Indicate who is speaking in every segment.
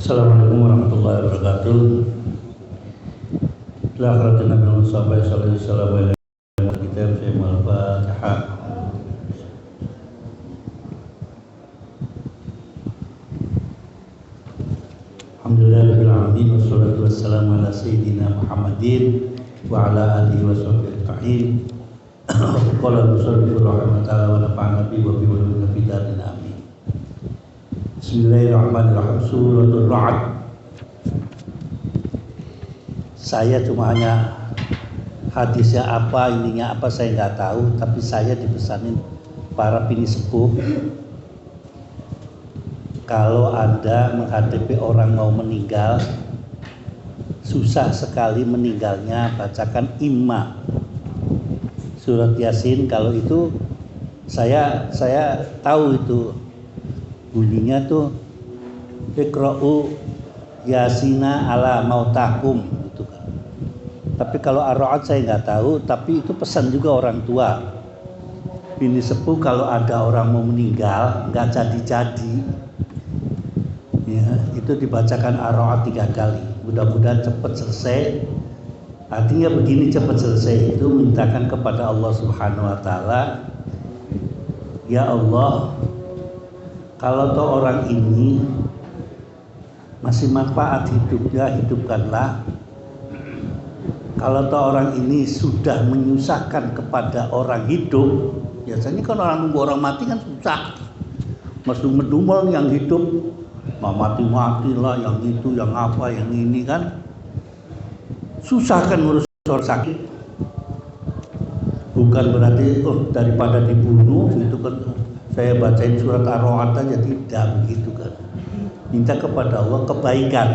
Speaker 1: Assalamualaikum warahmatullahi wabarakatuh. La hadratin Nabi Muhammad sallallahu alaihi wasallam kitab Al-Fatihah. Alhamdulillahirabbil alamin wassalatu wassalamu ala sayyidina Muhammadin wa ala alihi washabbihi ajma'in. Qala al-musannif rahimahullah wa nafa'ana bihi wa bi ulumil bidatin amin. Bismillahirrahmanirrahim. Suratul Ra'd. Saya cuma hanya hadisnya apa, ininya apa saya nggak tahu, tapi saya dipesanin para bini sepuh kalau Anda menghadapi orang mau meninggal, susah sekali meninggalnya, bacakan imma surat Yasin. Kalau itu saya tahu itu bunyinya tuh iqra'u yasina ala mautakum gitu kan. Tapi kalau ar-ra'd saya nggak tahu, tapi itu pesan juga orang tua. Bini sepuh kalau ada orang mau meninggal nggak jadi-jadi ya, itu dibacakan ar-ra'd 3 kali. Mudah-mudahan cepat selesai. Artinya begini, cepat selesai itu mintakan kepada Allah Subhanahu wa taala, ya Allah, kalau toh orang ini masih manfaat hidupnya, hidupkanlah. Kalau toh orang ini sudah menyusahkan kepada orang hidup, biasanya kan orang nunggu orang mati kan susah. Masih medumel yang hidup, mati-mati lah, yang itu, yang apa, yang ini kan susah kan ngurus orang sakit. Bukan berarti daripada dibunuh itu kan saya bacain surat Ar-Ra'd aja, tidak begitu kan. Minta kepada Allah kebaikan.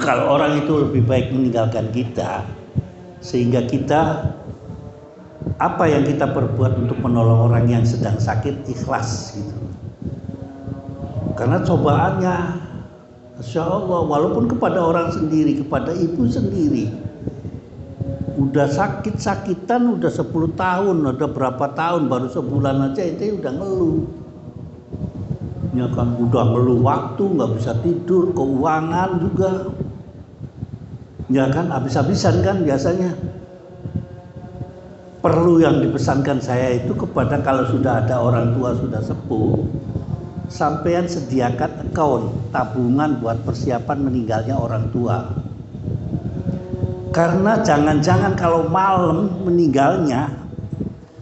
Speaker 1: Kalau orang itu lebih baik meninggalkan kita, sehingga kita apa yang kita perbuat untuk menolong orang yang sedang sakit ikhlas gitu. Karena cobaannya, Masya Allah, walaupun kepada orang sendiri, kepada ibu sendiri, udah sakit-sakitan, udah 10 tahun, udah berapa tahun, baru sebulan aja itu udah ngeluh. Ya kan, udah ngeluh waktu, nggak bisa tidur, keuangan juga. Ya kan, habis-habisan kan biasanya. Perlu yang dipesankan saya itu kepada kalau sudah ada orang tua sudah sepuh, sampean sediakan account tabungan buat persiapan meninggalnya orang tua. Karena jangan-jangan kalau malam meninggalnya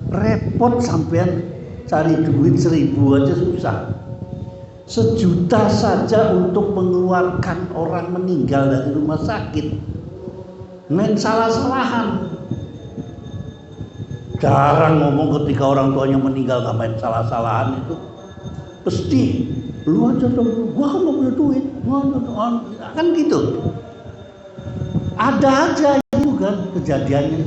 Speaker 1: repot, sampean cari duit 1.000 aja susah. 1 juta saja untuk mengeluarkan orang meninggal dari rumah sakit, main salah-salahan. Jarang ngomong ketika orang tuanya meninggal gak main salah-salahan itu. Pasti lu aja dong, gua kan gak punya duit, kan gitu. Ada aja itu kan kejadiannya.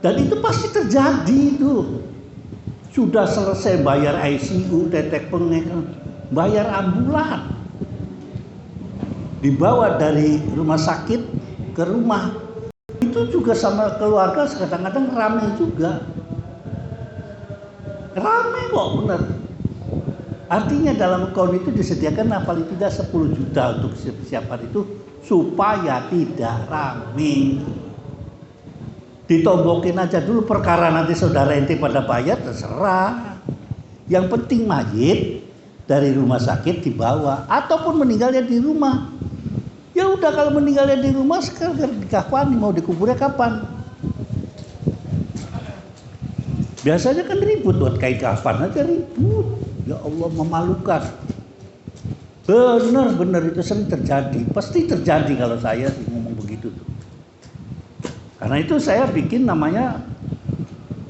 Speaker 1: Dan itu pasti terjadi itu. Sudah selesai bayar ICU, tetek bengek, bayar ambulan, dibawa dari rumah sakit ke rumah. Itu juga sama keluarga kadang-kadang ramai juga. Ramai kok bener. Artinya dalam account itu disediakan paling tidak 10 juta untuk persiapan itu supaya tidak rame. Ditombokin aja dulu, perkara nanti saudara ente pada bayar terserah. Yang penting mayit dari rumah sakit dibawa ataupun meninggalnya di rumah. Ya udah, kalau meninggalnya di rumah sekarang dikafani, mau dikuburnya kapan? Biasanya kan ribut buat kain kafan aja ribut. Ya Allah, memalukan. Benar itu sering terjadi. Pasti terjadi kalau saya sih ngomong begitu tuh. Karena itu saya bikin namanya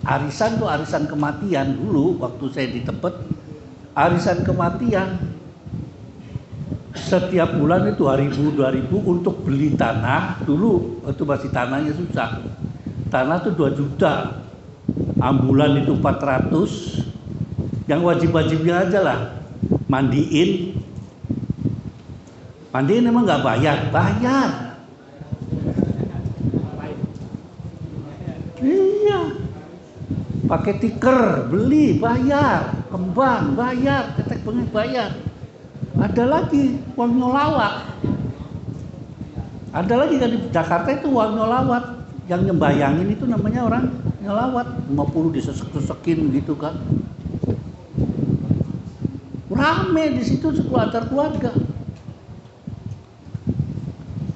Speaker 1: arisan tuh, arisan kematian dulu waktu saya di Tebet. Arisan kematian. Setiap bulan itu 1.000-2.000 untuk beli tanah. Dulu itu masih tanahnya susah. Tanah tuh 2 juta. Ambulan itu 400. Yang wajib-wajibnya aja lah, mandiin emang nggak bayar, iya, pakai tiker, beli, bayar, kembang, bayar, tetek bengek, bayar. Ada lagi uang nyolawat. Ada lagi kan di Jakarta itu uang nyolawat. Yang nyembayangin itu namanya orang nyolawat. 50 disesek-sesekin gitu kan. Rame di situ keluarga.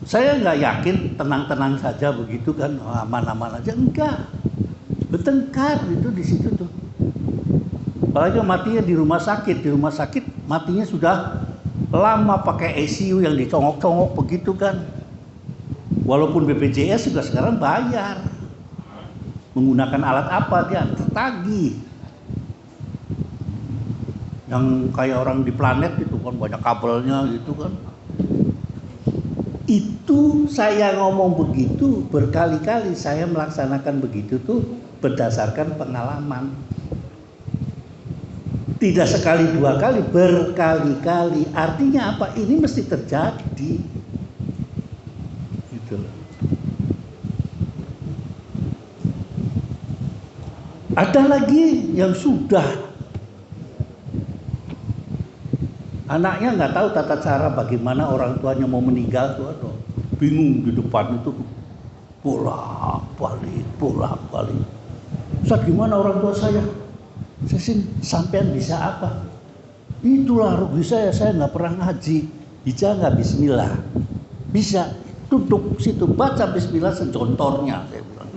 Speaker 1: Saya nggak yakin tenang-tenang saja begitu kan, aman-aman aja, enggak. Bertengkar itu di situ tuh. Apalagi matinya di rumah sakit matinya sudah lama pakai ICU yang dicongok-congok begitu kan. Walaupun BPJS juga sekarang bayar. Menggunakan alat apa dia tertagih. Yang kayak orang di planet itu kan banyak kabelnya gitu kan. Itu saya ngomong begitu berkali-kali, saya melaksanakan begitu tuh berdasarkan pengalaman. Tidak sekali dua kali, berkali-kali. Artinya apa? Ini mesti terjadi. Gitu. Ada lagi yang sudah anaknya nggak tahu tata cara bagaimana orang tuanya mau meninggal tuh, aduh, bingung di depan itu bolak-balik. Ustaz, gimana orang tua saya? Saya sih sampean bisa apa? Itulah rugi saya nggak pernah ngaji. Bisa nggak Bismillah? Bisa. Duduk situ baca Bismillah sejontornya. Saya bilang.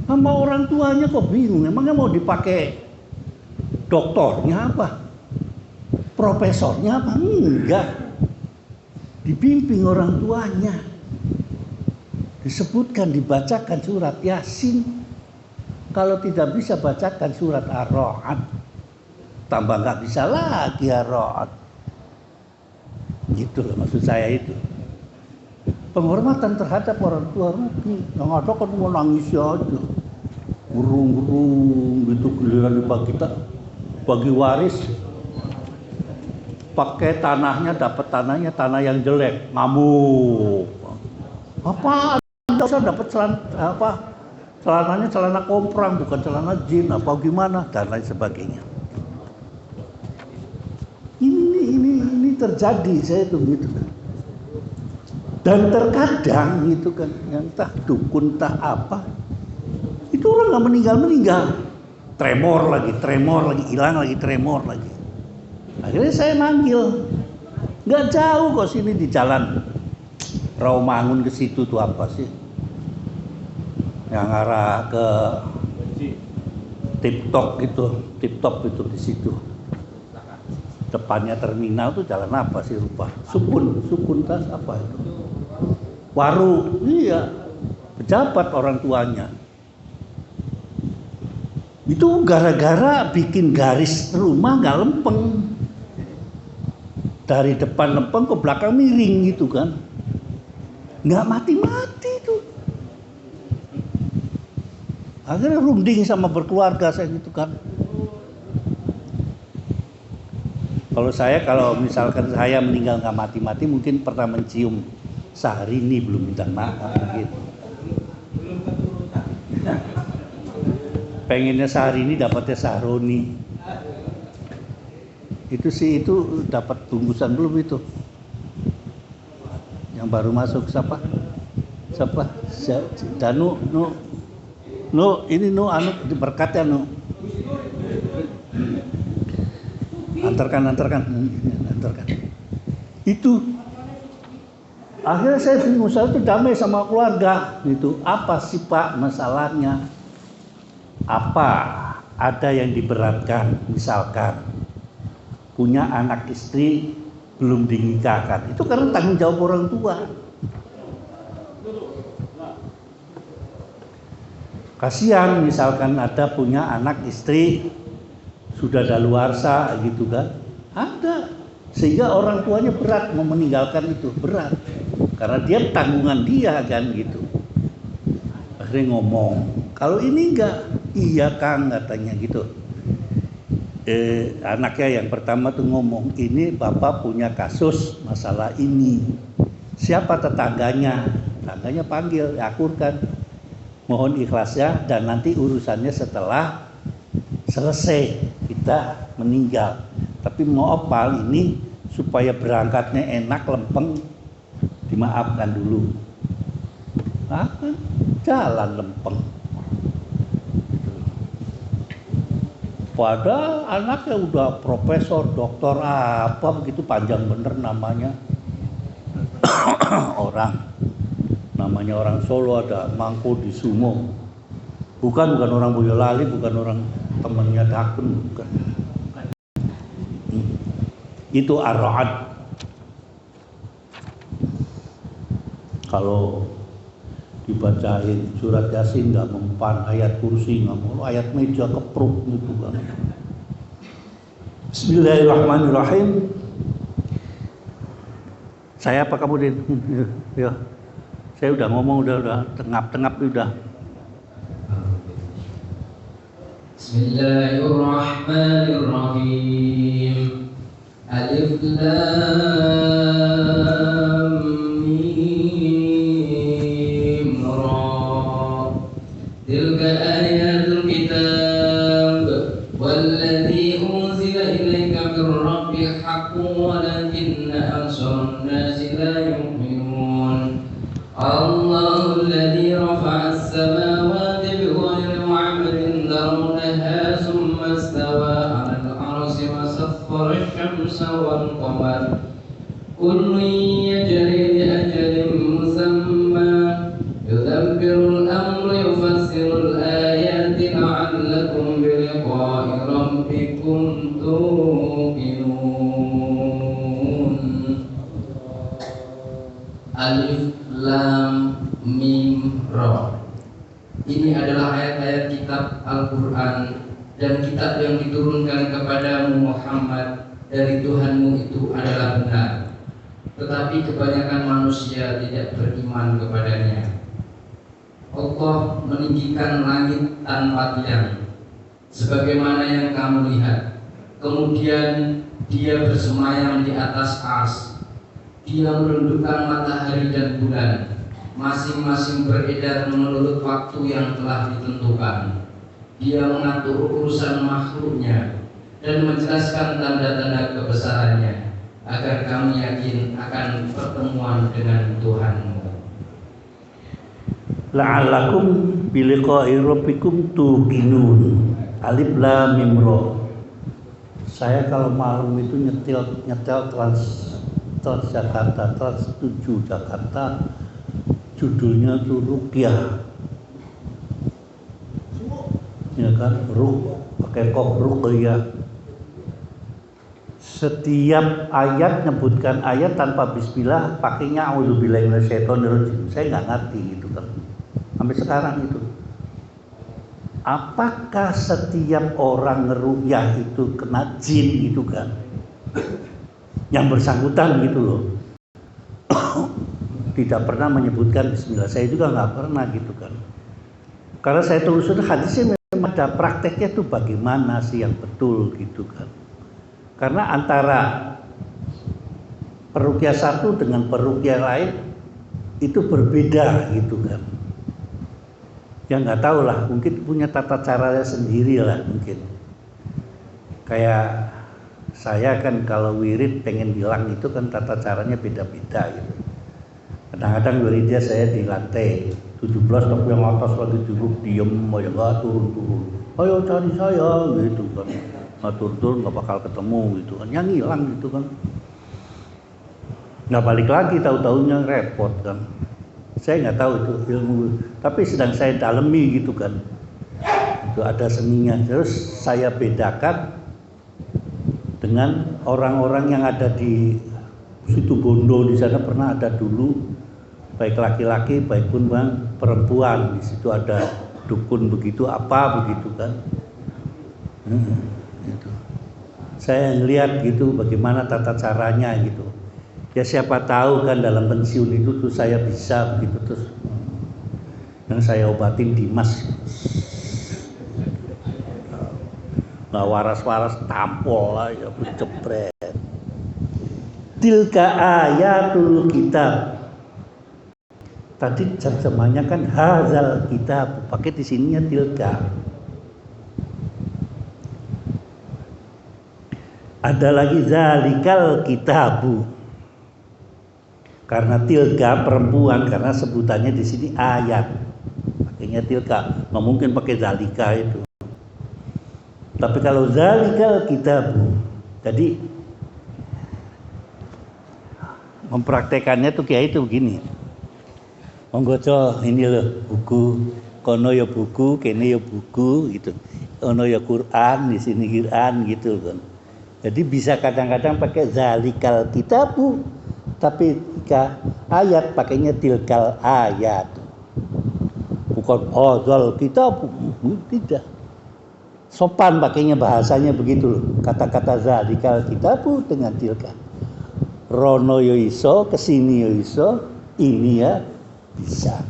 Speaker 1: Sama orang tuanya kok bingung. Emangnya mau dipakai doktornya apa? Profesornya apa? Enggak. Dibimbing orang tuanya. Disebutkan, dibacakan surat Yasin. Kalau tidak bisa bacakan surat Ar-Ra'd. Tambah nggak bisa lagi Ar-Ra'd. Gitu loh maksud saya itu. Penghormatan terhadap orang tua rugi. Yang ada kan mau nangis aja. Burung gitu giliran bagi waris. Pakai tanahnya, dapat tanah yang jelek, ngamuk. Apa? Saya dapat celananya celana komprang, bukan celana jin, apa gimana, dan lain sebagainya. Ini terjadi, saya itu gitu. Dan terkadang gitu kan, yang entah dukun, entah apa, itu orang nggak meninggal, tremor lagi, hilang lagi, tremor lagi. Akhirnya saya manggil, nggak jauh kok sini di jalan Rawamangun ke situ tuh apa sih? Yang arah ke Tip-Top itu di situ. Depannya terminal tuh jalan apa sih lupa? Sukun tas apa itu? Waru, iya. Pejabat orang tuanya. Itu gara-gara bikin garis rumah nggak lempeng. Dari depan lempeng ke belakang miring gitu kan. Nggak mati-mati tuh. Akhirnya runding sama berkeluarga saya gitu kan. Kalau misalkan saya meninggal nggak mati-mati, mungkin pernah mencium Syahrini belum minta maaf gitu. Pengennya Syahrini dapatnya Sahroni. Itu dapat bungkusan belum itu? Yang baru masuk siapa? Danu, ini anu berkatnya nu. Antarkan. Itu akhirnya saya bingung, saya itu damai sama keluarga itu. Apa sih Pak masalahnya? Apa ada yang diberatkan, misalkan punya anak istri belum dinikahkan, itu karena tanggung jawab orang tua. Kasihan misalkan ada punya anak istri sudah daluarsa gitu kan, ada, sehingga orang tuanya berat mau meninggalkan itu, berat karena dia tanggungan dia kan gitu. Akhirnya ngomong, kalau ini enggak, iya Kang katanya gitu. Anaknya yang pertama tuh ngomong, ini bapak punya kasus masalah ini. Siapa tetangganya? Tetangganya panggil, akurkan. Mohon ikhlasnya dan nanti urusannya setelah selesai kita meninggal. Tapi tapi mau opal ini supaya berangkatnya enak, lempeng, dimaafkan dulu. Jalan lempeng. Padahal anaknya udah profesor, doktor apa begitu, panjang bener namanya. Namanya orang Solo, ada Mangko di Sumo. Bukan orang Boyolali, bukan orang temannya Dakun, bukan. Itu Ar-Ra'd. Kalau dibacain surat Yasin nggak mempan, ayat kursi nggak mau, ayat meja kepruk gitu kan. Bismillahirrahmanirrahim. Saya apa kamu Din? Ya. Saya udah ngomong, udah tengap-tengap udah.
Speaker 2: Bismillahirrahmanirrahim. Alif Lam Mim Ra. Tilka ayatul kitab walladzi unzila ilaika min rabbika haqqun walakinna aktsaran nasi la yu'minun. Allahu alladzi rafa'a as-samawati bighayri 'amalin tarawnaha thumma istawa 'ala al-'arsyi wa sakhkhara asy-syamsa wal-qamara kullun yajri li ajalin musamma yudabbiru al-amra yufassiru al-ayati la'allakum bi liqa'i rabbikum tuqinun. Alif Lam Mim Ra. Ini adalah ayat-ayat kitab Al-Quran dan kitab yang diturunkan kepadamu Muhammad dari Tuhanmu itu adalah benar. Tetapi kebanyakan manusia tidak beriman kepadanya. Allah meninggikan langit tanpa tiang, sebagaimana yang kamu lihat. Kemudian Dia bersemayam di atas ars. Dia menundukkan matahari dan bulan, masing-masing beredar menurut waktu yang telah ditentukan. Dia mengatur urusan makhluknya dan menjelaskan tanda-tanda kebesarannya, agar kamu yakin akan pertemuan dengan Tuhanmu.
Speaker 1: La'allakum biliqa'i rabbikum tuqinun. Alif Lam Mim Ra. Saya kalau malam itu nyetel Trans Jakarta, Trans 7 Jakarta, judulnya tuh Ruqyah. Ya kan, pakai kok Ruqyah. Setiap ayat nyebutkan ayat tanpa bismillah, pakainya auzubillahi minasyaitonirrajim. Saya nggak ngerti gitu kan. Sampai sekarang itu. Apakah setiap orang ngeruqyah itu kena jin gitu kan? Yang bersangkutan gitu loh. Tidak pernah menyebutkan bismillah. Saya juga nggak pernah gitu kan. Karena saya telusuri hadisnya memang ada prakteknya tuh bagaimana sih yang betul gitu kan. Karena antara peruqyah satu dengan peruqyah lain itu berbeda gitu kan. Ya nggak tahu lah, mungkin punya tata caranya sendiri lah mungkin. Kayak saya kan kalau wirid pengen bilang itu kan tata caranya beda-beda gitu. Kadang-kadang wiridnya saya di lantai 17 tapi yang atas lagi duduk diem aja nggak turun-turun. Ayo cari saya gitu kan. Nggak turun-turun nggak bakal ketemu gitu kan. Yang hilang gitu kan. Nggak balik lagi, tahu-tahunya repot kan. Saya nggak tahu itu ilmu, tapi sedang saya dalemi gitu kan. Itu ada seninya. Terus saya bedakan dengan orang-orang yang ada di Situ Bondo. Di sana pernah ada dulu, baik laki-laki baik pun perempuan. Di situ ada dukun begitu apa begitu kan. Gitu. Saya ngelihat gitu bagaimana tata caranya gitu. Ya siapa tahu kan dalam pensiun itu tuh saya bisa begitu terus. Yang saya obatin Dimas. Nggak waras-waras tampol aja jepret. Tilka ayatul kitab. Tadi terjemahnya kan hazal kitab, pakai di sininya tilka. Ada lagi zalikal kitabu. Karena tilka perempuan, karena sebutannya di sini ayat. Pakainya tilka, nggak mungkin pakai zalika itu. Tapi kalau zalikal kitabu, jadi mempraktekannya tuh kayak itu begini. Monggoco ini loh buku, kono ya buku, kene ya buku gitu. Ono ya Quran, di sini Quran gitu kan. Jadi bisa kadang-kadang pakai zalikal kitabu, tapi ketika ayat pakainya tilkal ayat. Bukan zal kitabu, tidak. Sopan pakainya bahasanya begitu loh. Kata-kata zalikal kitabu dengan tilka. Rono yo iso, kesini yo iso, ini ya bisa.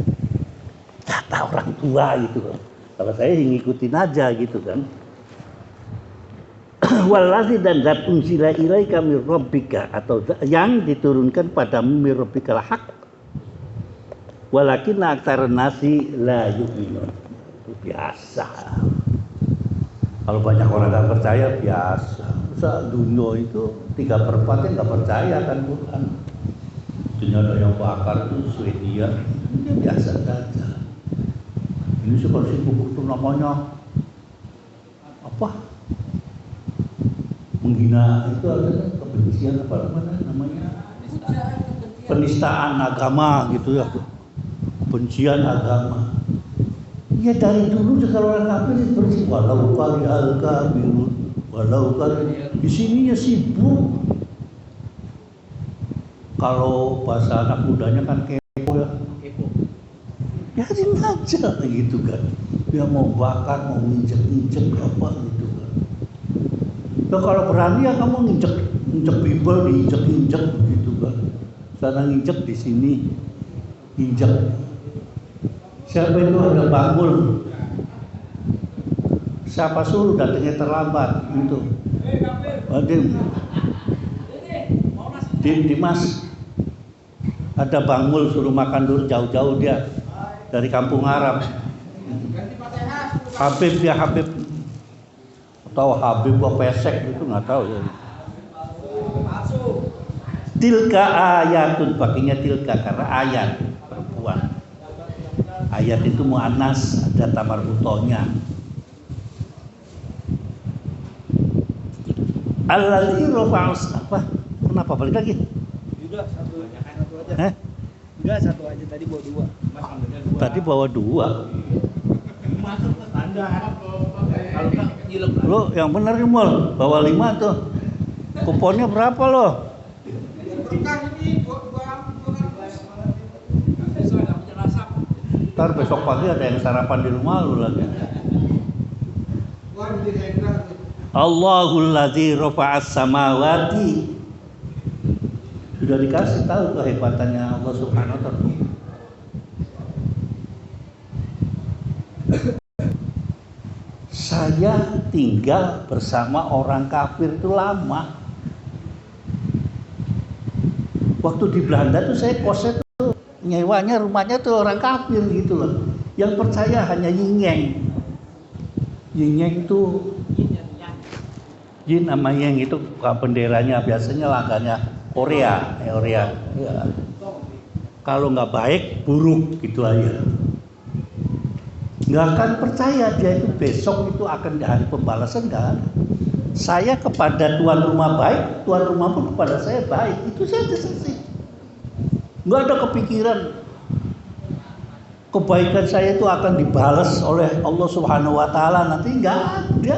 Speaker 1: Kata orang tua gitu kan. Kalau saya ngikutin aja gitu kan. Wallazi dan zat unsila ilaika mir rabbika, atau yang diturunkan padamu mir rabbikal haq. Walakin aktsarun nasi la yu'minun. Itu biasa. Kalau banyak orang nggak percaya biasa. Dunia itu 3/4 yang nggak percaya kan Quran. Dunia ada yang bakar itu Swedia, ini biasa saja. Ini seperti buku itu namanya apa? Menghina itu ada kebencian apa namanya? Penistaan agama gitu ya. Kebencian agama. Ya dari dulu kalau orang kafir seperti walau kali al-kafirun, walau kali di sininya sibuk. Kalau bahasa anak mudanya kan kepo ya. Biarin aja gitu kan. Dia mau bakar, mau nginjek-nginjek apa gitu kan. Ya kalau berani ya kamu nginjek Bible, diinjek-injek gitu kan. Sana nginjek di sini, injek. Siapa itu ada bangun? Siapa suruh datangnya terlambat itu? Dimas. Ada bangul suruh makan dulu jauh-jauh dia dari kampung Arab. Habib ya Habib. Atau Habib apa pesek itu nggak tahu ya. Tilka ayatun, pakainya tilka karena ayat perempuan. Ayat itu muannas, ada tamar utonya. Allazi rafa'us apa? Kenapa balik lagi?
Speaker 3: Udah satu aja. Enggak, satu aja, tadi bawa dua.
Speaker 1: Tadi bawa dua.
Speaker 3: Masuk ke standar. Kalau kan nyilek.
Speaker 1: Lo yang benar nih Mol, bawa 5 tuh. Kuponnya berapa lo? Ntar besok pagi ada yang sarapan di rumah lu lagi. Allahul ladzi rafa'as samawati. Sudah dikasih tahu kehebatannya Allah Subhanahu wa taala. Saya tinggal bersama orang kafir itu lama. Waktu di Belanda tuh saya kosnya tuh nyewanya rumahnya tuh orang kafir gitu loh. Yang percaya hanya Ying-Yang. Ying-Yang itu Yin sama Yang itu benderanya biasanya langkahnya Korea. Ya. Kalau nggak baik buruk gitu aja. Nggak akan percaya dia itu besok itu akan di hari pembalasan kan. Saya kepada tuan rumah baik, tuan rumah pun kepada saya baik. Itu saja selesai. Nggak ada kepikiran kebaikan saya itu akan dibalas oleh Allah Subhanahu wa taala nanti, nggak ada.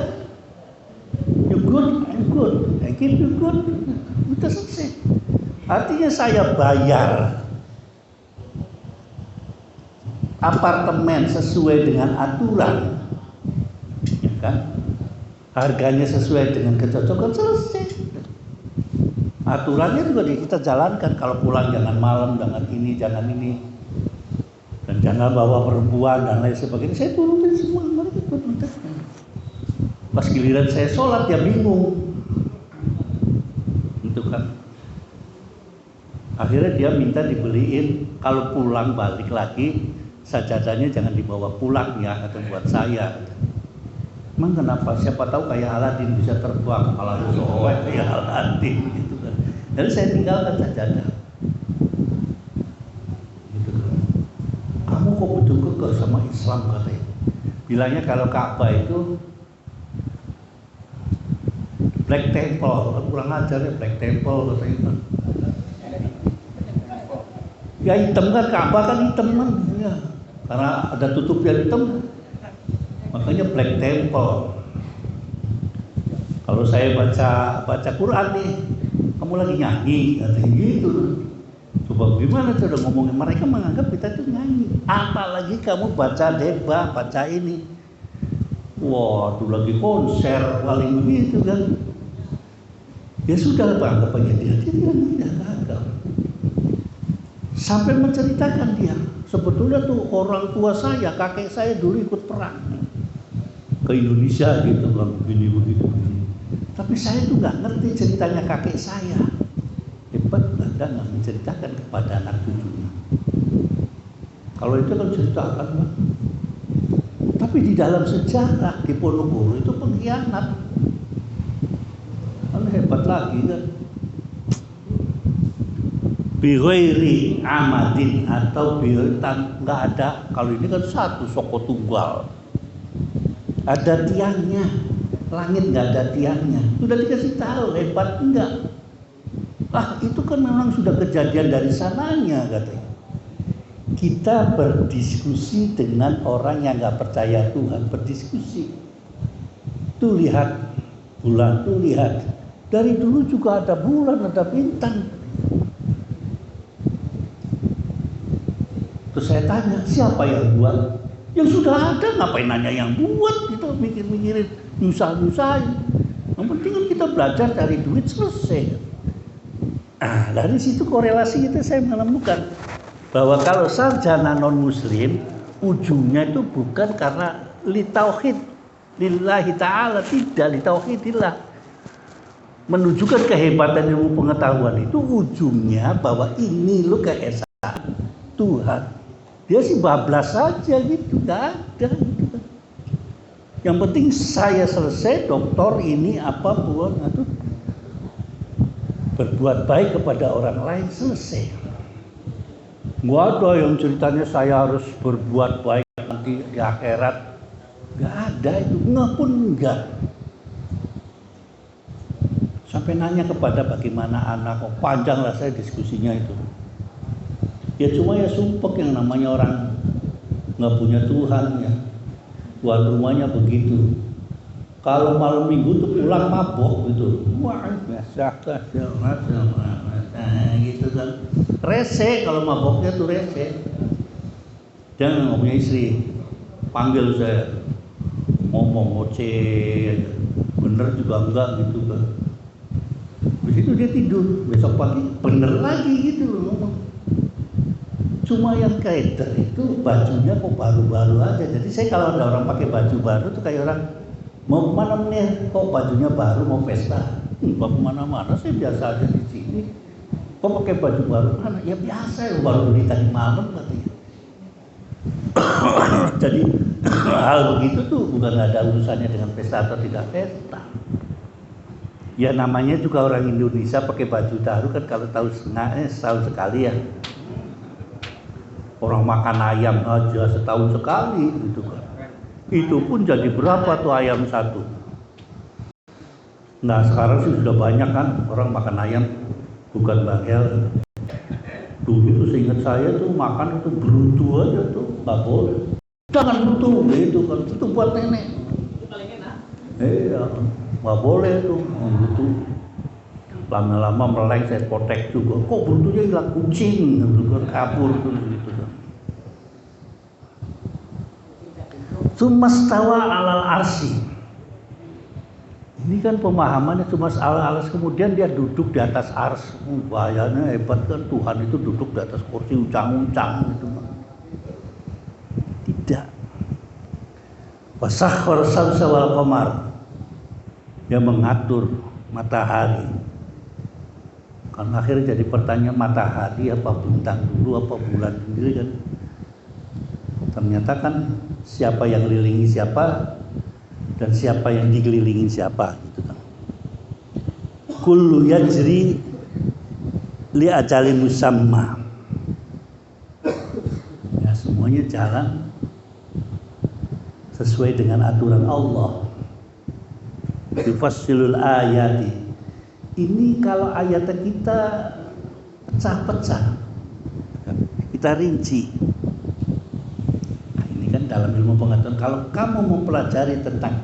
Speaker 1: You good, I'm good. I keep you good. Itu selesai. Artinya saya bayar apartemen sesuai dengan aturan, ya kan? Harganya sesuai dengan kecocokan, selesai. Aturannya juga kita jalankan. Kalau pulang jangan malam, jangan ini, dan jangan bawa perempuan dan lain sebagainya. Saya turutin semua, mereka turutin. Pas giliran saya sholat dia bingung, itu kan. Akhirnya dia minta dibeliin kalau pulang balik lagi sajadahnya jangan dibawa pulang ya, atau buat saya. Emang kenapa? Siapa tahu kayak Aladin bisa tertuang kepala soleh kayak Aladin gitu kan. Jadi saya tinggalkan sajadah. Gitu kan. Kamu kok betul kekeh sama Islam katanya. Bilangnya kalau Ka'bah itu Black Temple, kurang ajar ya Black Temple katanya kan. Ya hitam kan, Ka'bah kan hitam kan, ya. Karena ada tutup yang hitam, makanya Black Temple. Kalau saya baca Quran nih, kamu lagi nyanyi, katanya gitu. Coba gimana cara ngomongin, mereka menganggap kita itu nyanyi. Apalagi kamu baca deba, baca ini. Wah, itu lagi konser, paling begitu kan. Ya sudah, anggapannya dia tidak gagal. Sampai menceritakan dia, sebetulnya tuh orang tua saya, kakek saya dulu ikut perang ke Indonesia gitu kan, begini. Tapi saya tuh nggak ngerti ceritanya kakek saya. Hebat nggak menceritakan kepada anak cucunya. Kalau itu kan ceritakan, Pak. Tapi di dalam sejarah di Ponorogo itu pengkhianat. Kan hebat lagi kan. Bighairi amadin atau bitan, nggak ada. Kalau ini kan satu soko tunggal. Ada tiangnya. Langit nggak ada tiangnya. Sudah dikasih tahu, hebat enggak? Itu kan memang sudah kejadian dari sananya katanya. Kita berdiskusi dengan orang yang nggak percaya Tuhan, berdiskusi. Tuh lihat bulan, tuh lihat. Dari dulu juga ada bulan, ada bintang. Terus saya tanya, siapa yang buat? Yang sudah ada, ngapain nanya yang buat? Kita mikir-mikirin, nyusah-nyusahin. Yang penting kan kita belajar cari duit, selesai. Dari situ korelasi itu saya menemukan bahwa kalau sarjana non-muslim, ujungnya itu bukan karena li tauhid lillahi ta'ala, tidak, li tauhidillah. Menunjukkan kehebatan ilmu pengetahuan itu ujungnya bahwa ini lo keesaan Tuhan. Dia sih bablas saja gitu, nggak ada gitu. Yang penting saya selesai, doktor ini apa buat itu berbuat baik kepada orang lain, selesai. Nggak ada yang ceritanya saya harus berbuat baik nanti di akhirat. Nggak ada itu, nggak pun enggak. Sampai nanya kepada bagaimana anak, panjang lah saya diskusinya itu. Ya cuma ya sumpek yang namanya orang nggak punya Tuhan ya. Tuan rumahnya begitu. Kalau malam minggu tuh pulang mabok gitu. Wah biasa gitu kan. Rese kalau maboknya tuh rese. Jangan ngomongnya istri. Panggil saya. Ngomong ngoceh. Bener juga enggak gitu kan. Begitu dia tidur. Besok pagi bener lagi gitu loh ngomong. Cuma yang kaider itu bajunya kok baru-baru aja. Jadi saya kalau ada orang pakai baju baru tuh kayak orang mau kemana nih? Kok bajunya baru mau pesta? Mau kemana-mana? Saya biasa aja di sini. Kok pakai baju baru? Mana? Ya biasa ya, baru beli tadi malam katanya. Jadi hal begitu tuh bukan ada urusannya dengan pesta atau tidak pesta. Ya namanya juga orang Indonesia pakai baju baru kan kalau setahun sekali ya. Orang makan ayam aja setahun sekali gitu kan. Itu pun jadi berapa tuh ayam satu? Nah sekarang sih sudah banyak kan orang makan ayam, bukan bagel. Dulu itu seingat saya tuh makan itu berutu aja tuh, nggak boleh. Jangan berutu gitu kan, itu buat nenek. Itu paling enak. Iya, nggak boleh tuh berutu. Lama-lama meleng saya potek juga. Kok berutunya hilang, kucing gitu kan, kabur tuh gitu kan. Sumastawa alal arsi. Ini kan pemahamannya cuma alal arsi, kemudian dia duduk di atas ars. Bahayanya hebat kan, Tuhan itu duduk di atas kursi uncang-uncang gitu. Tidak. Wasakhkhara syamsa wal qamar. Dia mengatur matahari. Kan akhirnya jadi pertanyaan, matahari apa bintang dulu apa bulan sendiri kan. Ternyata kan siapa yang lilingi siapa dan siapa yang dikelilingin siapa gitu kan. Kullu yajri li ajalin musamma. Ya, semuanya jalan sesuai dengan aturan Allah. Yufassilul ayati. Ini kalau ayat kita pecah-pecah, kita rinci. Nah, ini kan dalam ilmu pengetahuan. Kalau kamu mempelajari tentang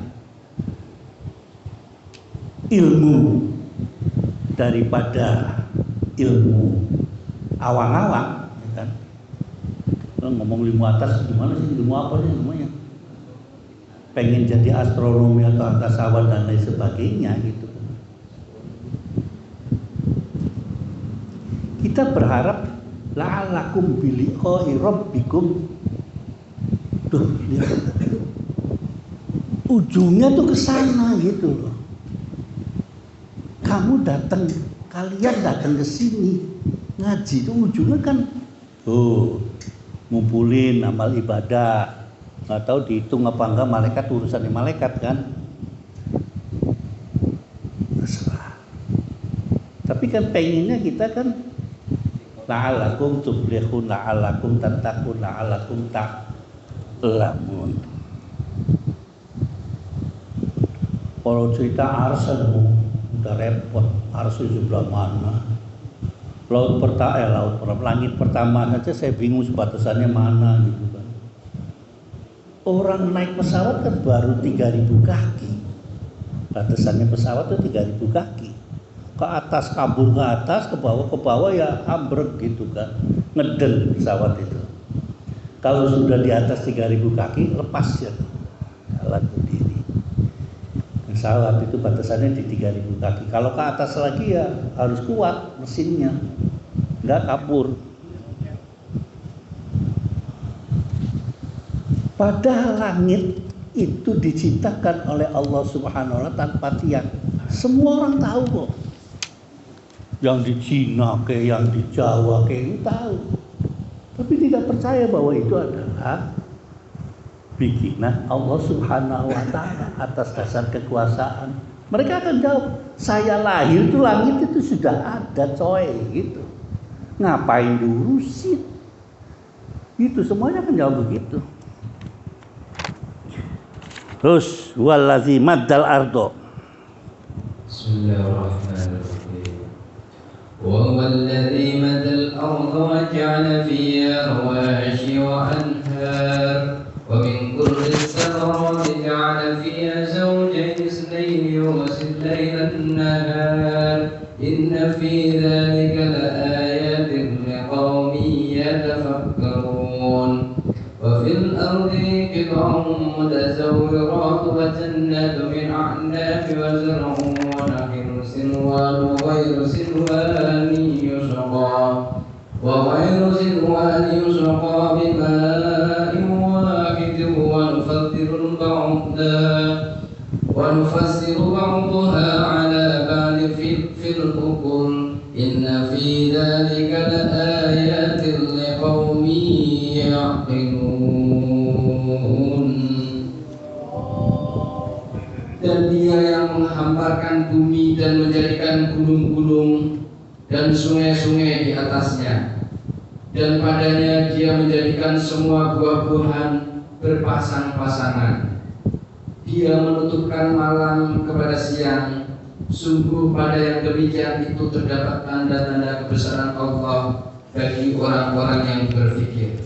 Speaker 1: ilmu daripada ilmu awang-awang, ya kan? Kalau ngomong ilmu atas gimana sih, ilmu apa sih semuanya? Pengen jadi astronomi atau angkasawan dan lain sebagainya gitu. Kita berharap la'alakum biliqa'i rabbikum. Tuh, lihat. Ujungnya tuh ke sana gitu loh. Kamu datang, kalian datang ke sini ngaji itu ujungnya kan ngumpulin amal ibadah. Nggak tahu dihitung apa enggak malaikat, urusannya malaikat kan. Terserah. Tapi kan pengennya kita kan la'alakum tuflihun, la'alakum tattaqun, la'alakum ta'lamun. Kalau cerita arsen udah repot, arsen sebelah mana? Langit pertama saja saya bingung batasannya mana gitu kan. Orang naik pesawat kan baru 3.000 kaki. Batasannya pesawat itu 3.000 kaki. Ke atas kabur ke atas, ke bawah ya ambruk gitu kan, ngeden pesawat itu. Kalau sudah di atas 3.000 kaki lepas ya, jalan berdiri. Pesawat itu batasannya di 3.000 kaki. Kalau ke atas lagi ya harus kuat mesinnya, nggak kabur. Padahal langit itu diciptakan oleh Allah Subhanahu wa Ta'ala tanpa tiang. Semua orang tahu kok. Yang di Cina kayak yang di Jawa kayak itu tahu, tapi tidak percaya bahwa itu adalah bikinan Allah Subhanahu wa Ta'ala atas dasar kekuasaan. Mereka akan jawab, saya lahir itu langit itu sudah ada coy gitu, ngapain diurusin gitu. Semuanya akan jawab begitu. Terus wallazi maddal ardo.
Speaker 2: Bismillahirrahmanirrahim. وهو الذي مد الأرض وجعل فيها رواسي وأنهار ومن كل الثمرات جعل فيها زوجين اثنين يغشي الليل النهار إن في ذلك لآيات لقوم يتفكرون وفي الأرض قطع متزورات وجنات من أعناب وزرع ونخيل سنوان وغير سنوان يسقى بماء واحد ونفسر بعضها على بعض في الحكم إن في ذلك لآيات لقوم يعقلون. Dan Dia yang menghamparkan bumi dan menjadikan gunung-gunung dan sungai-sungai di atasnya, dan padanya Dia menjadikan semua buah-buahan berpasang-pasangan. Dia menutupkan malam kepada siang. Sungguh pada yang demikian itu terdapat tanda-tanda kebesaran Allah bagi orang-orang yang berfikir.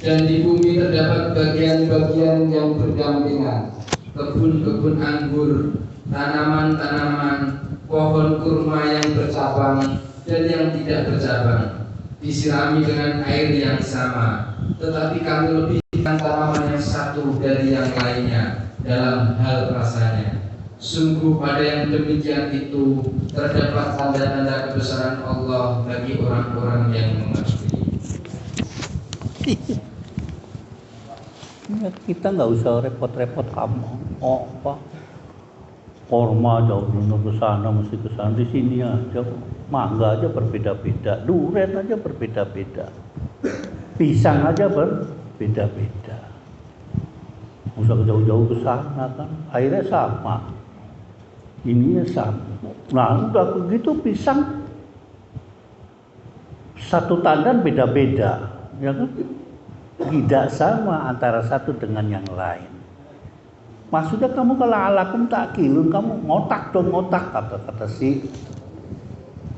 Speaker 2: Dan di bumi terdapat bagian-bagian yang berdampingan, kebun-kebun anggur, tanaman-tanaman, pohon kurma yang bercabang dan yang tidak bercabang, disirami dengan air yang sama. Tetapi kami lebihkan tanaman yang satu dari yang lainnya dalam hal rasanya. Sungguh pada yang demikian itu terdapat tanda-tanda kebesaran Allah bagi orang-orang yang mengerti.
Speaker 1: Ya, kita nggak usah repot-repot kamu. Oh, apa? Korma jauh ke sana, mesti ke sana. Di sini aja, mangga aja berbeda-beda, durian aja berbeda-beda, pisang aja berbeda-beda. usah jauh-jauh ke sana kan, airnya sama, ininya sama. Nah udah begitu pisang satu tandan beda-beda, ya kan? Tidak sama antara satu dengan yang lain. Maksudnya kamu kalau alakum takilun, kamu ngotak dong ngotak, kata si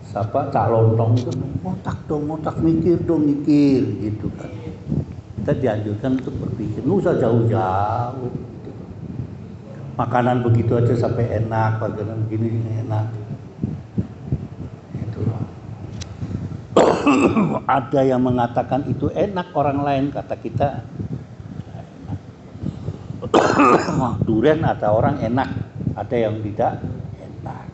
Speaker 1: siapa Cak Lontong itu, ngotak dong ngotak, mikir dong mikir gitu kan. Kita dianjurkan untuk berpikir, nggak usah jauh-jauh. Gitu. Makanan begitu aja sampai enak, makanan gini enak. Itu. Ada yang mengatakan itu enak, orang lain kata kita enak. Durian ada orang enak, ada yang tidak enak.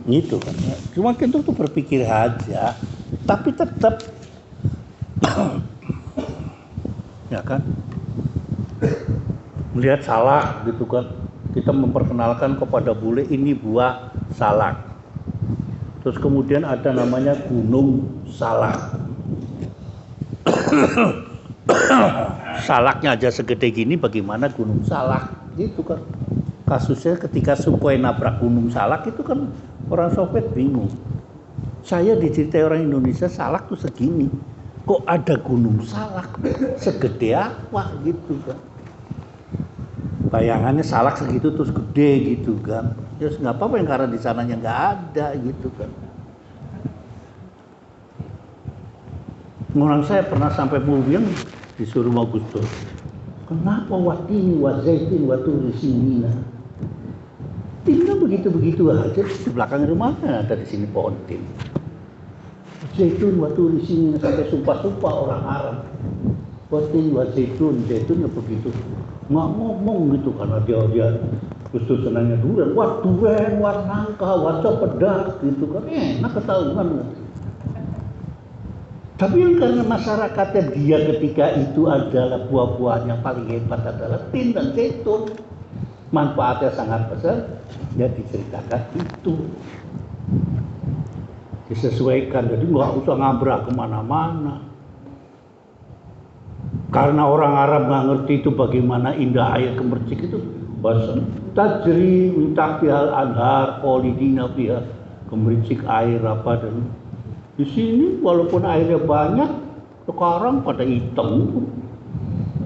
Speaker 1: Gitu kan. Cuma kita tuh berpikir aja. Tapi tetap ya kan melihat salak gitu kan, kita memperkenalkan kepada bule ini buah salak, terus kemudian ada namanya gunung salak. Salaknya aja segede gini, bagaimana gunung salak gitu kan. Kasusnya ketika Sukhoi nabrak gunung salak itu kan orang Soviet bingung. Saya diceritai orang Indonesia salak tuh segini, kok ada gunung salak segede apa gitu kan. Bayangannya salak segitu terus gede gitu kan. Ya nggak apa-apa yang karena di sananya nggak ada gitu kan. Orang saya pernah sampai Mulbiang disuruh mau Gustur, kenapa watini wazaitin waturi sinina? Timnya begitu-begitu aja, di belakang rumahnya ada di sini pohon tim. Zaitun waktu di sini sampai sumpah-sumpah orang Arab. Watin wa zaitun, zaitunnya begitu. Nggak ngomong gitu karena dia Gustur senangnya durian. Wah durian, wah nangka, wah pedas gitu kan. Enak ketahuan. Tapi yang karena masyarakatnya dia ketika itu adalah buah-buahnya paling hebat adalah tin dan zaitun. Manfaatnya sangat besar, ya diceritakan itu. Disesuaikan, jadi nggak usah ngabrak kemana-mana. Karena orang Arab nggak ngerti itu bagaimana indah air gemercik itu. Bahasa tajri minta pihal anhar polidina pihal gemercik air apa dan di sini walaupun airnya banyak sekarang pada hitam,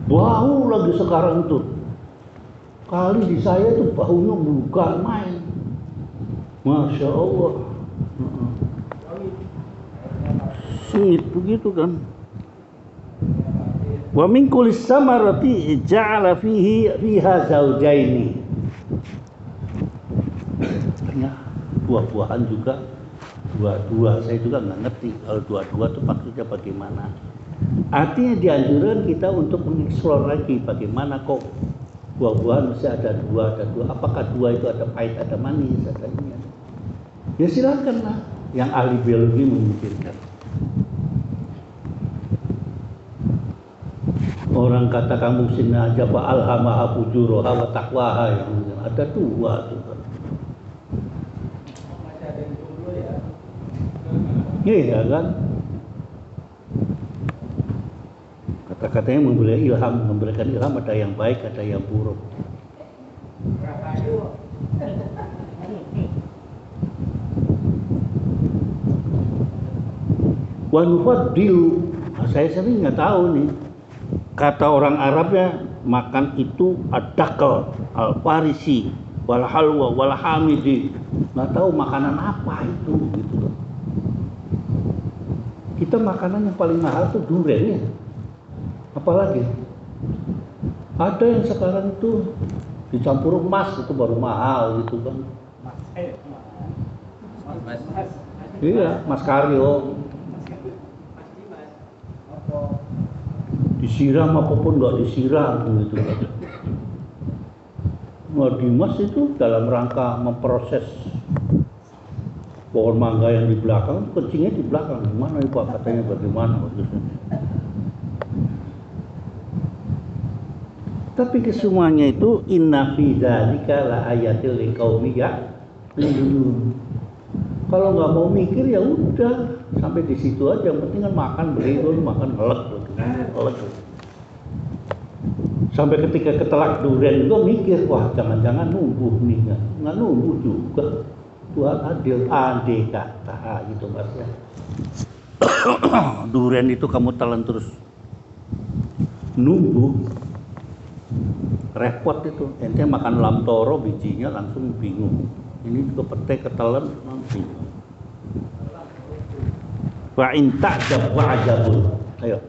Speaker 1: bau lagi sekarang tuh. Kali di saya tuh baunya bukan main, masya Allah. Sulit begitu kan. Wa min kulli samarati ja'ala fiha zaujaini. Artinya buah-buahan juga dua-dua. Saya juga nggak ngerti kalau dua-dua itu maksudnya bagaimana. Artinya dianjurkan kita untuk mengeksplor lagi bagaimana kok buah-buahan mesti ada dua. Apakah dua itu ada pahit, ada manis, ada ini? Ya silakan lah. Yang ahli biologi memikirkan. Orang kata kamu sini aja ba alhamaha fujuraha wa taqwaha, yang ada dua tuh kan. Iya kan? Kata-katanya memberikan ilham ada yang baik, ada yang buruk. Wa nufaddilu, saya sering nggak tahu nih. Kata orang Arabnya makan itu ad-dakal, al-farisi, wal halwa, wal hamidi. Nggak tahu makanan apa itu gitu. Kita makanan yang paling mahal tuh durian ya. Apalagi ada yang sekarang itu dicampur emas itu baru mahal gitu kan. Iya, Mas Karyo. Disiram apapun nggak disiram gitu kan. Nah, Dimas itu dalam rangka memproses pohon mangga yang di belakang, kencingnya di belakang. Gimana Pak katanya bagaimana maksudnya? Tapi kesemuanya itu inna fi dzalika la ayatil liqaumi ya'qilun. Kalau nggak mau mikir ya udah sampai di situ aja. Yang penting kan makan beli dulu, makan elek. Sampai ketika ketelak durian juga mikir, wah jangan-jangan numbuh nih, nggak numbuh juga. Tuhan adil, andai kata gitu maksudnya. Durian itu kamu telan terus numbuh, repot itu. Ente makan lamtoro bijinya langsung bingung. Ini juga petai ketelan bingung. Wa in ta'jab wa'jabun. Ayo.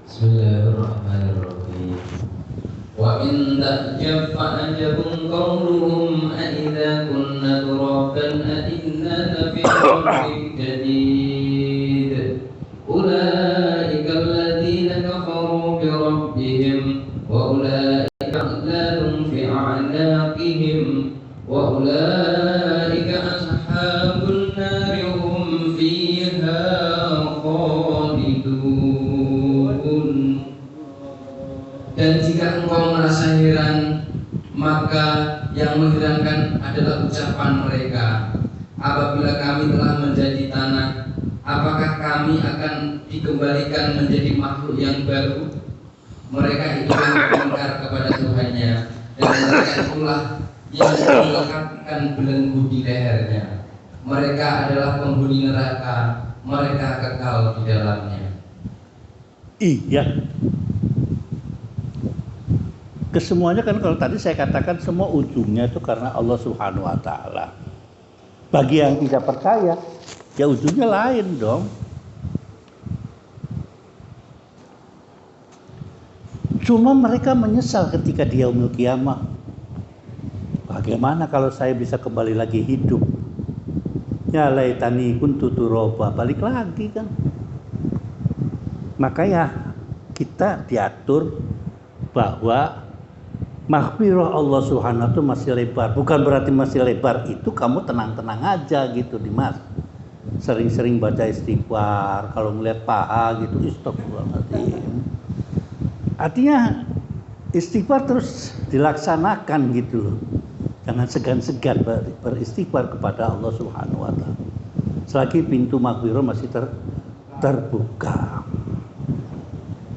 Speaker 2: Bismillahirrahmanirrahim. Wa in ta'jab fa'ajabun qawluhum a idza kunna turaban a inna lafi khalqin jadid. Ulaika alladziina kafaru bi rabbihim wa ulaika aghlaalun fi a'naaqihim wa ulaika ashabun naari hum fiha khalidun. Dan jika engkau merasa heran, maka yang mengherankan adalah ucapan mereka. Apabila kami telah menjadi tanah, apakah kami akan dikembalikan menjadi makhluk yang baru? Mereka itu yang mengingkar kepada Tuhannya, dan mereka itulah yang melekatkan belenggu di lehernya. Mereka adalah penghuni neraka, mereka kekal di dalamnya.
Speaker 1: Iya. Kesemuanya kan kalau tadi saya katakan semua ujungnya itu karena Allah Subhanahu wa taala. Bagi yang tidak percaya, ya ujungnya lain dong. Cuma mereka menyesal ketika di yaumul kiamah. Bagaimana kalau saya bisa kembali lagi hidup? Ya laitani kuntu turaba, balik lagi kan. Makanya kita diatur bahwa maghfirah Allah Subhanahu itu masih lebar. Bukan berarti masih lebar itu kamu tenang-tenang aja gitu Dimas. Sering-sering baca istighfar, kalau melihat paha gitu astagfirullahaladzim. Artinya istighfar terus dilaksanakan gitu loh. Jangan segan-segan beristighfar kepada Allah Subhanahu wa taala. Selagi pintu maghfirah masih terbuka.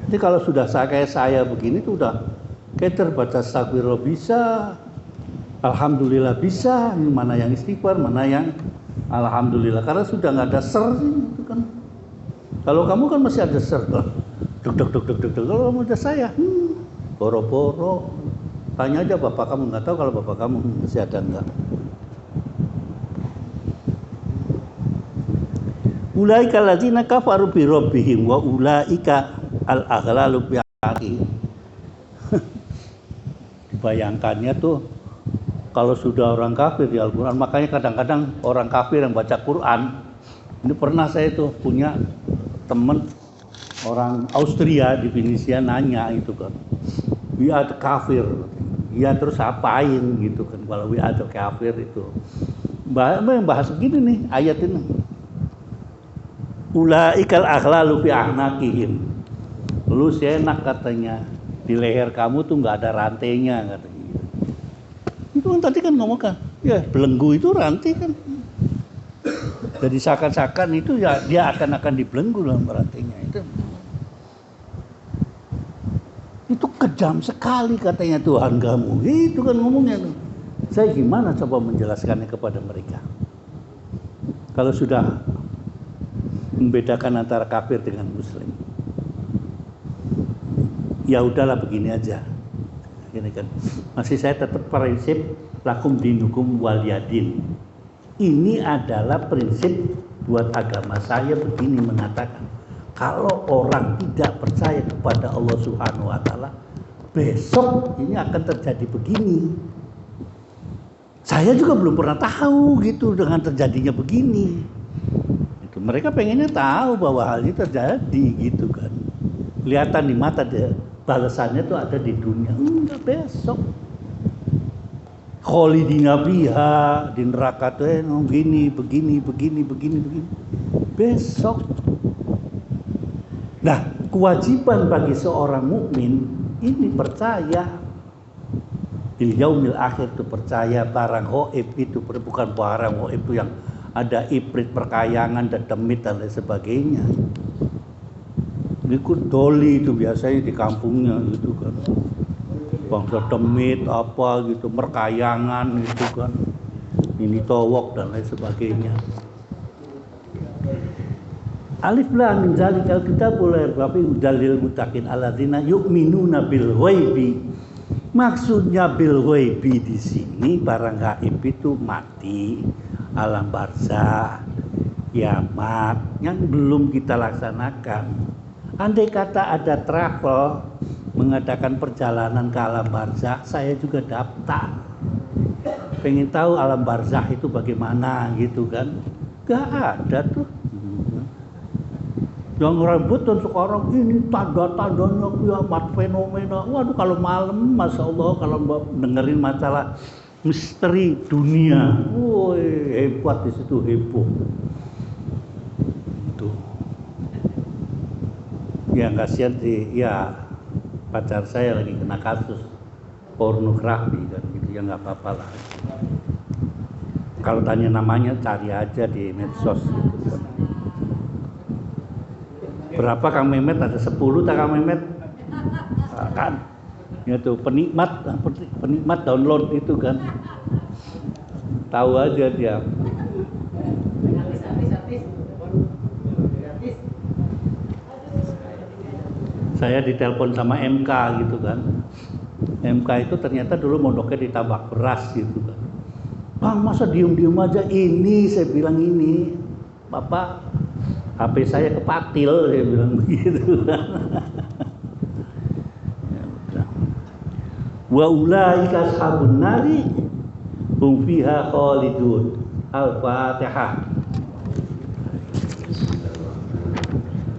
Speaker 1: Jadi kalau sudah kayak saya begini tuh udah keter baca astagfirullah bisa, alhamdulillah bisa, mana yang istighfar, mana yang alhamdulillah, karena sudah nggak ada ser itu kan. Kalau kamu kan masih ada ser, deg. Kalau kamu ada saya, boro-boro, tanya aja bapak kamu, nggak tahu kalau bapak kamu masih ada nggak. Ulaika alladzina kafaru bi rabbihim wa ulaika al-aghlalu fi a'naqihim. Bayangkannya tuh kalau sudah orang kafir di Al-Quran, makanya kadang-kadang orang kafir yang baca Quran, ini pernah saya tuh punya temen orang Austria di Indonesia nanya itu kan, we are the kafir, ya terus apain gitu kan kalau we are the kafir itu, bahas begini nih ayat ini, ulaikal aghlalu fi a'naqihim, lu enak katanya. Di leher kamu tuh nggak ada rantainya katanya. Itu kan tadi kan ngomong kan, ya belenggu itu rantai kan. Jadi seakan-akan itu ya dia akan dibelenggu dalam rantainya itu. Itu kejam sekali katanya Tuhan kamu. Itu kan ngomongnya tuh. Saya gimana coba menjelaskannya kepada mereka? Kalau sudah membedakan antara kafir dengan muslim. Ya udahlah begini aja. Ini kan masih saya tetap prinsip lakum dinukum waliyadin. Ini adalah prinsip buat agama saya begini mengatakan. Kalau orang tidak percaya kepada Allah Subhanahu wa taala, besok ini akan terjadi begini. Saya juga belum pernah tahu gitu dengan terjadinya begini. Itu mereka pengennya tahu bahwa hal ini terjadi gitu kan. Kelihatan di mata dia. Balasannya itu ada di dunia, enggak besok. Kholidina biha, di neraka tuh begini. Besok. Nah, kewajiban bagi seorang mukmin ini percaya bil yaumil akhir, itu percaya barang gaib itu, bukan barang gaib itu yang ada ibrit, perkayangan, dan demit dan lain sebagainya. Ikut doli itu biasanya di kampungnya gitu kan. Bangsa demit apa gitu, merkayangan gitu kan. Ini towok dan lain sebagainya. Alif lam mim zalikal kitabul la raiba fihi hudal lil muttaqin alladzina yu'minuna bil ghaibi. Maksudnya bil ghaibi di sini barang gaib itu mati, alam barzah, kiamat yang belum kita laksanakan. Andai kata ada travel mengadakan perjalanan ke alam barzah, saya juga daftar. Pengen tahu alam barzah itu bagaimana gitu kan? Gak ada tuh. Yang ribut dan sekarang ini tanda-tandanya kiamat fenomena. Waduh kalau malam, masya Allah kalau dengerin masalah misteri dunia, woi hebat di situ heboh. Tuh. Yang kasihan sih, ya pacar saya lagi kena kasus pornografi kan gitu ya nggak apa-apa lah. Kalau tanya namanya cari aja di medsos gitu kan. Berapa Kang Mehmet? Ada 10 tak Kang Mehmet? Kan? Itu penikmat download itu kan. Tahu aja dia. Saya ditelepon sama MK gitu kan. MK itu ternyata dulu mondoknya di Tambak Beras gitu kan. Bang masa diem-diem aja ini, saya bilang ini. Bapak HP saya kepatil, saya bilang begitu. Wa ulaika ashabun nari hum fiha khalidun. Al-Fatihah.